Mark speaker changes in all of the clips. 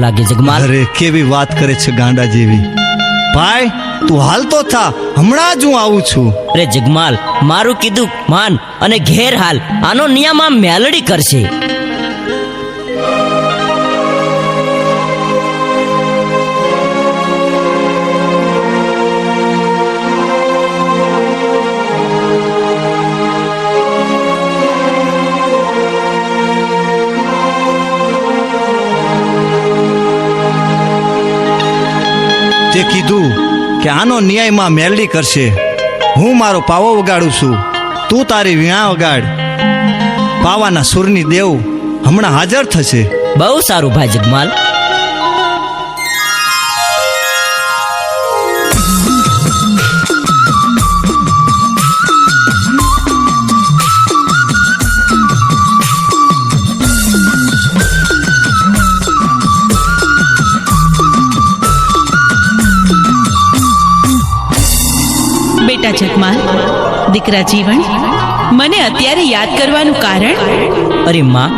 Speaker 1: લાગે જગમાલ.
Speaker 2: અરે કેવી વાત કરે છે ગાંડા જેવી. ભાઈ તું હાલતો થા, હમણાં જ હું આવું છું.
Speaker 1: અરે જગમાલ, મારું કીધું માન અને ઘેર હાલ. આનો નિયમ આમ મેલડી કરશે.
Speaker 2: તે કીધું કે આનો ન્યાયમાં મેલડી કરશે. હું મારો પાવો વગાડું છું, તું તારી વીણા વગાડ. પાવાના સુરની દેવ હમણાં હાજર થશે.
Speaker 1: બહુ સારું ભાઈ જગમાલ.
Speaker 3: બેટા જગમાલ, દીકરા જીવન, મને અત્યારે યાદ કરવાનું કારણ?
Speaker 1: અરે માં,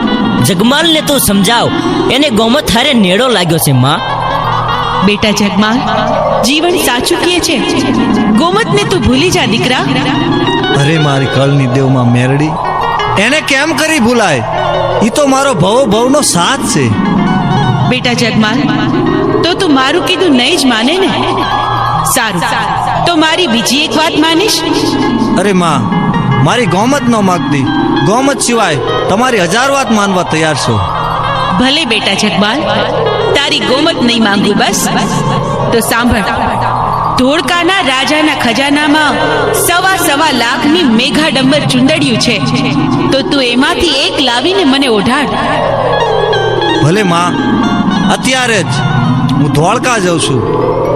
Speaker 1: જગમાલને તો સમજાવ, એને ગોમત હારે નેડો લાગ્યો છે માં.
Speaker 3: બેટા જગમાલ, જીવન સાચું કહે છે. ગોમતને તું ભૂલી જા દીકરા.
Speaker 2: અરે મારી કળની દેવમાં મેરડી, એને કેમ કરી ભૂલાય? ઈ તો મારો ભવો ભવનો સાથ છે.
Speaker 3: બેટા જગમાલ, તો તું મારું કીધું નહીં જ માને ને? સારું, તો મારી બીજી એક વાત માનીશ?
Speaker 2: અરે માં, મારી ગોમત ન માગતી. ગોમત સિવાય તમારી 1000 વાત માનવા તૈયાર છો.
Speaker 3: ભલે બેટા જગમાલ, તારી ગોમત નહીં માંગુ. બસ તો સાંભળ, ધોળકાના રાજાના ખજાનામાં 1.25 લાખની મેઘાડંબર ચુંદડિયું છે. તો તું એમાંથી એક લાવીને મને ઓઢાડ.
Speaker 2: ભલે માં, અત્યારે જ હું ધોળકા જાઉં છું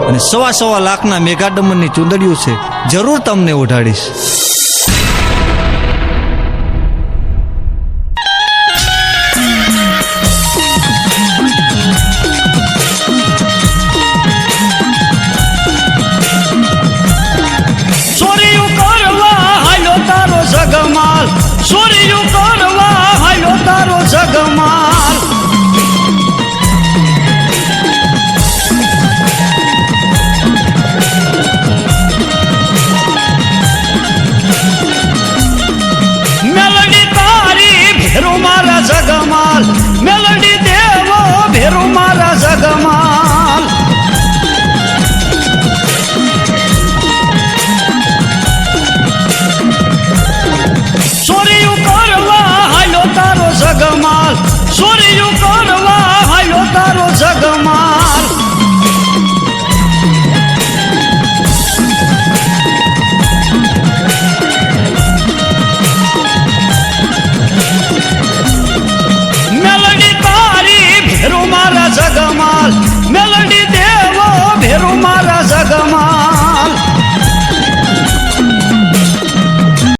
Speaker 2: અને 1.25 લાખના મેઘાડંબરની ચુંદડીઓ છે, જરૂર તમને ઓઢાડીશ.